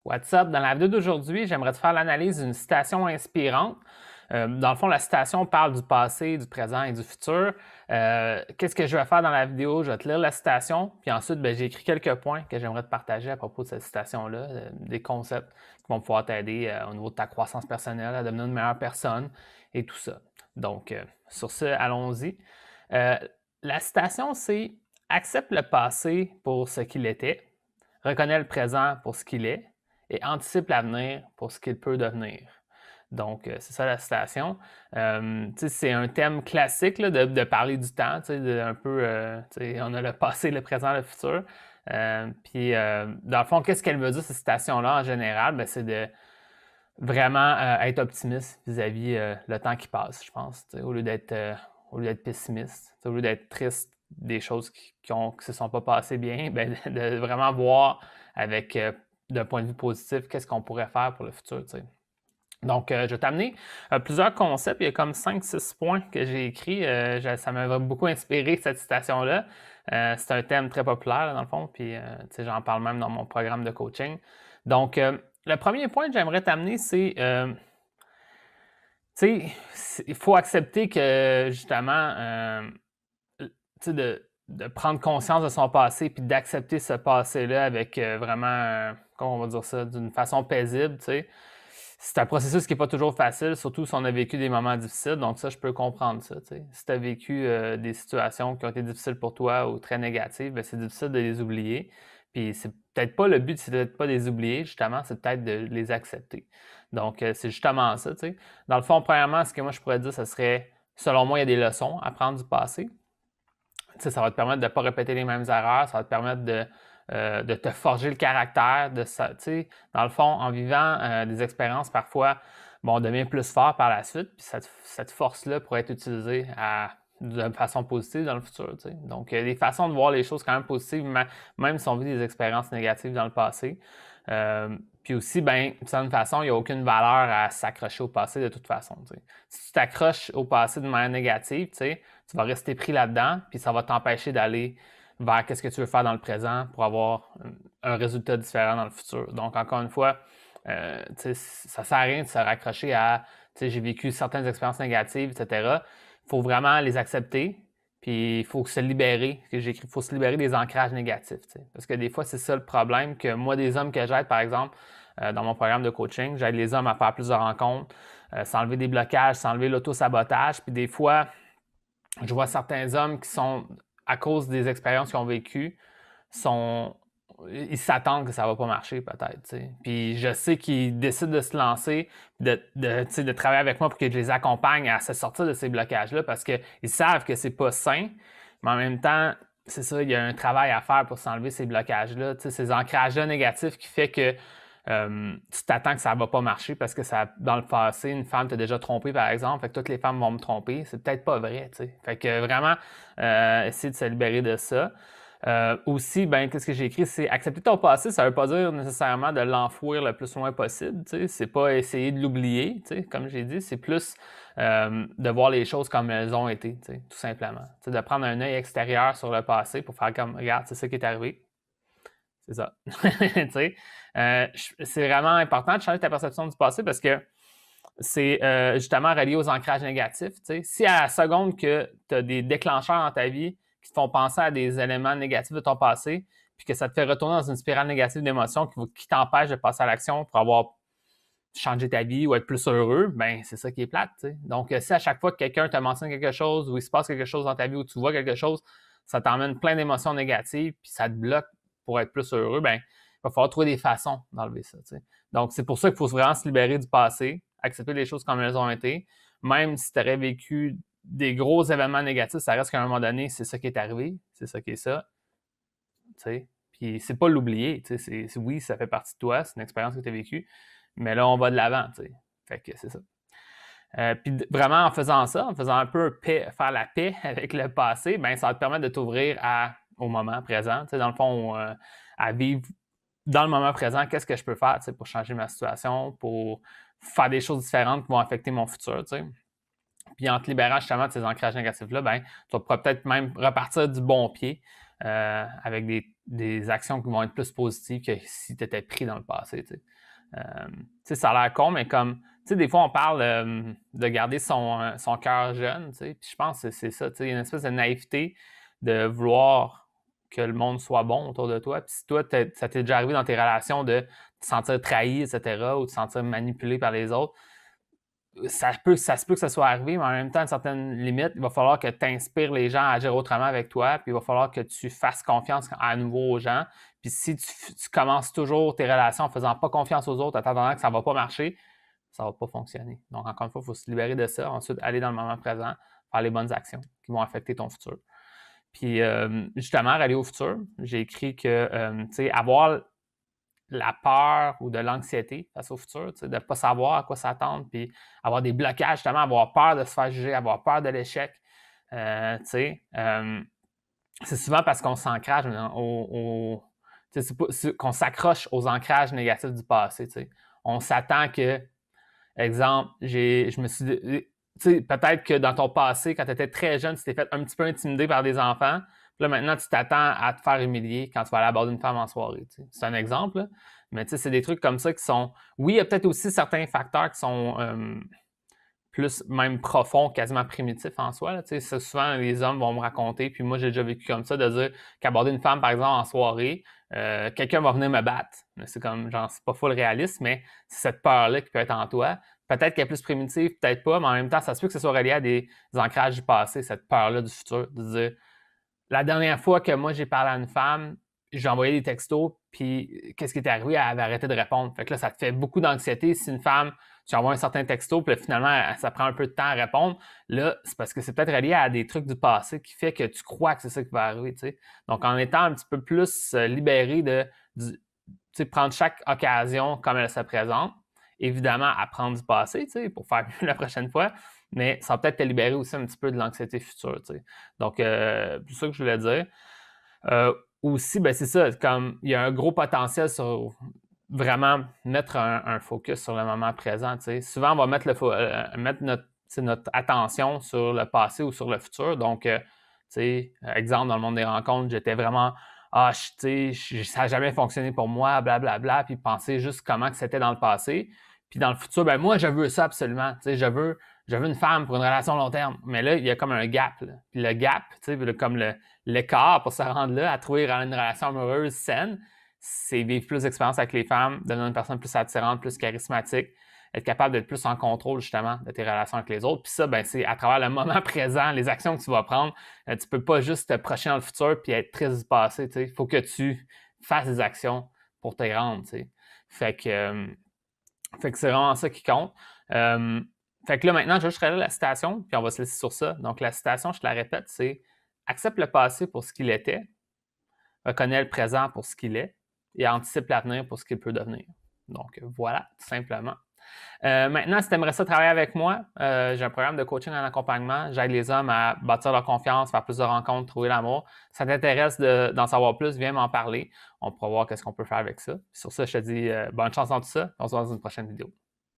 What's up? Dans la vidéo d'aujourd'hui, j'aimerais te faire l'analyse d'une citation inspirante. Dans le fond, la citation parle du passé, du présent et du futur. Qu'est-ce que je vais faire dans la vidéo? Je vais te lire la citation, puis ensuite, j'ai écrit quelques points que j'aimerais te partager à propos de cette citation-là, des concepts qui vont pouvoir t'aider au niveau de ta croissance personnelle, à devenir une meilleure personne et tout ça. Donc, sur ce, allons-y. Euh, la citation, c'est accepte le passé pour ce qu'il était, reconnais le présent pour ce qu'il est et anticipe l'avenir pour ce qu'il peut devenir. Donc, c'est ça la citation. C'est un thème classique là, de parler du temps, un peu, on a le passé, le présent, le futur. Dans le fond, qu'est-ce qu'elle veut dire, cette citation-là, en général? Ben, c'est de vraiment être optimiste vis-à-vis le temps qui passe, je pense, au lieu d'être pessimiste, au lieu d'être triste des choses qui se sont pas passées bien, ben, de vraiment voir avec d'un point de vue positif qu'est-ce qu'on pourrait faire pour le futur. T'sais. Donc, je vais t'amener plusieurs concepts. Il y a comme 5-6 points que j'ai écrits. Ça m'a beaucoup inspiré, cette citation-là. C'est un thème très populaire, là, dans le fond, puis j'en parle même dans mon programme de coaching. Donc, le premier point que j'aimerais t'amener, c'est, il faut accepter que, justement, de prendre conscience de son passé puis d'accepter ce passé-là avec vraiment, comment on va dire ça, d'une façon paisible, tu sais. C'est un processus qui n'est pas toujours facile, surtout si on a vécu des moments difficiles. Donc ça, je peux comprendre ça, tu sais. Si tu as vécu des situations qui ont été difficiles pour toi ou très négatives, ben, c'est difficile de les oublier. Puis c'est peut-être pas le but, c'est peut-être pas de les oublier, justement, c'est peut-être de les accepter. Donc c'est justement ça, tu sais. Dans le fond, premièrement, ce que moi je pourrais dire, ce serait, selon moi, il y a des leçons à prendre du passé. Tu sais, ça va te permettre de ne pas répéter les mêmes erreurs, ça va te permettre de te forger le caractère, dans le fond, en vivant des expériences parfois, bon, on devient plus fort par la suite, puis cette force-là pourrait être utilisée de façon positive dans le futur. T'sais. Donc, il y a des façons de voir les choses quand même positives, même si on vit des expériences négatives dans le passé. Puis aussi, ben, de certaine façon, il n'y a aucune valeur à s'accrocher au passé de toute façon. T'sais. Si tu t'accroches au passé de manière négative, tu vas rester pris là-dedans, puis ça va t'empêcher d'aller vers qu'est-ce que tu veux faire dans le présent pour avoir un résultat différent dans le futur. Donc, encore une fois, ça ne sert à rien de se raccrocher à j'ai vécu certaines expériences négatives, etc. Il faut vraiment les accepter, puis il faut se libérer, que j'écris, il faut se libérer des ancrages négatifs. T'sais. Parce que des fois, c'est ça le problème, que moi, des hommes que j'aide, par exemple, dans mon programme de coaching, j'aide les hommes à faire plusieurs rencontres, s'enlever des blocages, s'enlever l'auto-sabotage, puis des fois, je vois certains hommes qui sont, à cause des expériences qu'ils ont vécues, ils s'attendent que ça va pas marcher peut-être. T'sais. Puis je sais qu'ils décident de se lancer, de travailler avec moi pour que je les accompagne à se sortir de ces blocages-là parce qu'ils savent que c'est pas sain, mais en même temps, c'est ça, il y a un travail à faire pour s'enlever ces blocages-là, ces ancrages-là négatifs qui fait que tu t'attends que ça va pas marcher parce que dans le passé, une femme t'a déjà trompé, par exemple, fait que toutes les femmes vont me tromper. C'est peut-être pas vrai, tu sais. Fait que vraiment, essayer de se libérer de ça. Aussi, ben, qu'est-ce que j'ai écrit? C'est accepter ton passé, ça veut pas dire nécessairement de l'enfouir le plus loin possible, tu sais. C'est pas essayer de l'oublier, tu sais, comme j'ai dit. C'est plus de voir les choses comme elles ont été, tu sais, tout simplement. Tu sais, de prendre un œil extérieur sur le passé pour faire comme, regarde, c'est ça qui est arrivé. C'est ça. C'est vraiment important de changer ta perception du passé parce que c'est justement relié aux ancrages négatifs. T'sais. Si à la seconde que tu as des déclencheurs dans ta vie qui te font penser à des éléments négatifs de ton passé, puis que ça te fait retourner dans une spirale négative d'émotions qui t'empêche de passer à l'action pour avoir changé ta vie ou être plus heureux, ben c'est ça qui est plate. T'sais. Donc, si à chaque fois que quelqu'un te mentionne quelque chose ou il se passe quelque chose dans ta vie ou tu vois quelque chose, ça t'emmène plein d'émotions négatives, puis ça te bloque pour être plus heureux, ben, il va falloir trouver des façons d'enlever ça. T'sais. Donc, c'est pour ça qu'il faut vraiment se libérer du passé, accepter les choses comme elles ont été. Même si tu aurais vécu des gros événements négatifs, ça reste qu'à un moment donné, c'est ça qui est arrivé, c'est ça qui est ça. T'sais. Puis c'est pas l'oublier. Oui, ça fait partie de toi, c'est une expérience que tu as vécue, mais là, on va de l'avant. T'sais. Fait que c'est ça. Puis vraiment, en faisant ça, en faisant un peu faire la paix avec le passé, ben ça va te permettre de t'ouvrir au moment présent. Dans le fond, à vivre dans le moment présent, qu'est-ce que je peux faire pour changer ma situation, pour faire des choses différentes qui vont affecter mon futur. T'sais. Puis en te libérant justement de ces ancrages négatifs-là, ben, tu vas peut-être même repartir du bon pied avec des actions qui vont être plus positives que si tu étais pris dans le passé. Ça a l'air con, mais comme, des fois, on parle de garder son cœur jeune, puis je pense que c'est ça. Il y a une espèce de naïveté de vouloir que le monde soit bon autour de toi. Puis si toi, ça t'est déjà arrivé dans tes relations de te sentir trahi, etc., ou de te sentir manipulé par les autres, ça se peut que ça soit arrivé, mais en même temps, à une certaine limite, il va falloir que tu inspires les gens à agir autrement avec toi, puis il va falloir que tu fasses confiance à nouveau aux gens. Puis si tu commences toujours tes relations en faisant pas confiance aux autres, attendant que ça va pas marcher, ça va pas fonctionner. Donc, encore une fois, il faut se libérer de ça. Ensuite, aller dans le moment présent, faire les bonnes actions qui vont affecter ton futur. Puis, justement, aller au futur, j'ai écrit que, avoir la peur ou de l'anxiété face au futur, de ne pas savoir à quoi s'attendre, puis avoir des blocages, justement, avoir peur de se faire juger, avoir peur de l'échec. C'est souvent parce qu'on s'ancrage qu'on s'accroche aux ancrages négatifs du passé. On s'attend que, exemple, je me suis peut-être que dans ton passé, quand tu étais très jeune, tu t'es fait un petit peu intimider par des enfants. Puis là, maintenant, tu t'attends à te faire humilier quand tu vas aller aborder une femme en soirée. C'est un exemple, là. Mais c'est des trucs comme ça qui sont... Oui, il y a peut-être aussi certains facteurs qui sont plus même profonds, quasiment primitifs en soi. Là. Ça, souvent, les hommes vont me raconter, puis moi, j'ai déjà vécu comme ça, de dire qu'aborder une femme, par exemple, en soirée, quelqu'un va venir me battre. C'est comme, genre, c'est pas full réaliste, mais c'est cette peur-là qui peut être en toi. Peut-être qu'elle est plus primitive, peut-être pas, mais en même temps, ça se peut que ce soit relié à des ancrages du passé, cette peur-là du futur, de dire la dernière fois que moi j'ai parlé à une femme, j'ai envoyé des textos, puis qu'est-ce qui est arrivé? Elle avait arrêté de répondre. Fait que là, ça te fait beaucoup d'anxiété. Si une femme, tu envoies un certain texto, puis là, finalement, ça prend un peu de temps à répondre, là, c'est parce que c'est peut-être relié à des trucs du passé qui fait que tu crois que c'est ça qui va arriver, tu sais. Donc, en étant un petit peu plus libéré de prendre chaque occasion comme elle se présente, évidemment, apprendre du passé, tu sais, pour faire mieux la prochaine fois, mais ça va peut-être te libérer aussi un petit peu de l'anxiété future, tu sais. Donc, c'est ça que je voulais dire. Aussi, ben c'est ça, comme il y a un gros potentiel sur vraiment mettre un focus sur le moment présent, tu sais. Souvent, on va mettre, notre attention sur le passé ou sur le futur. Donc, tu sais, exemple, dans le monde des rencontres, j'étais vraiment tu sais, ça n'a jamais fonctionné pour moi, blablabla, puis penser juste comment que c'était dans le passé. Puis dans le futur, ben moi, je veux ça absolument. Tu sais, je veux une femme pour une relation long terme. Mais là, il y a comme un gap. Là. Puis le gap, tu sais, comme l'écart pour se rendre là, à trouver une relation amoureuse saine, c'est vivre plus d'expérience avec les femmes, devenir une personne plus attirante, plus charismatique, être capable d'être plus en contrôle, justement, de tes relations avec les autres. Puis ça, ben, c'est à travers le moment présent, les actions que tu vas prendre. Tu peux pas juste te projeter dans le futur puis être triste du passé, tu sais. Il faut que tu fasses des actions pour te rendre, tu sais. Fait que c'est vraiment ça qui compte. Fait que là, maintenant, je serai là la citation, puis on va se laisser sur ça. Donc, la citation, je te la répète, c'est « Accepte le passé pour ce qu'il était, reconnais le présent pour ce qu'il est, et anticipe l'avenir pour ce qu'il peut devenir. » Donc, voilà, tout simplement. Maintenant, si tu aimerais ça travailler avec moi, j'ai un programme de coaching en accompagnement. J'aide les hommes à bâtir leur confiance, faire plus de rencontres, trouver l'amour. Si ça t'intéresse d'en savoir plus, viens m'en parler. On pourra voir qu'est-ce qu'on peut faire avec ça. Sur ça, je te dis bonne chance dans tout ça. On se voit dans une prochaine vidéo.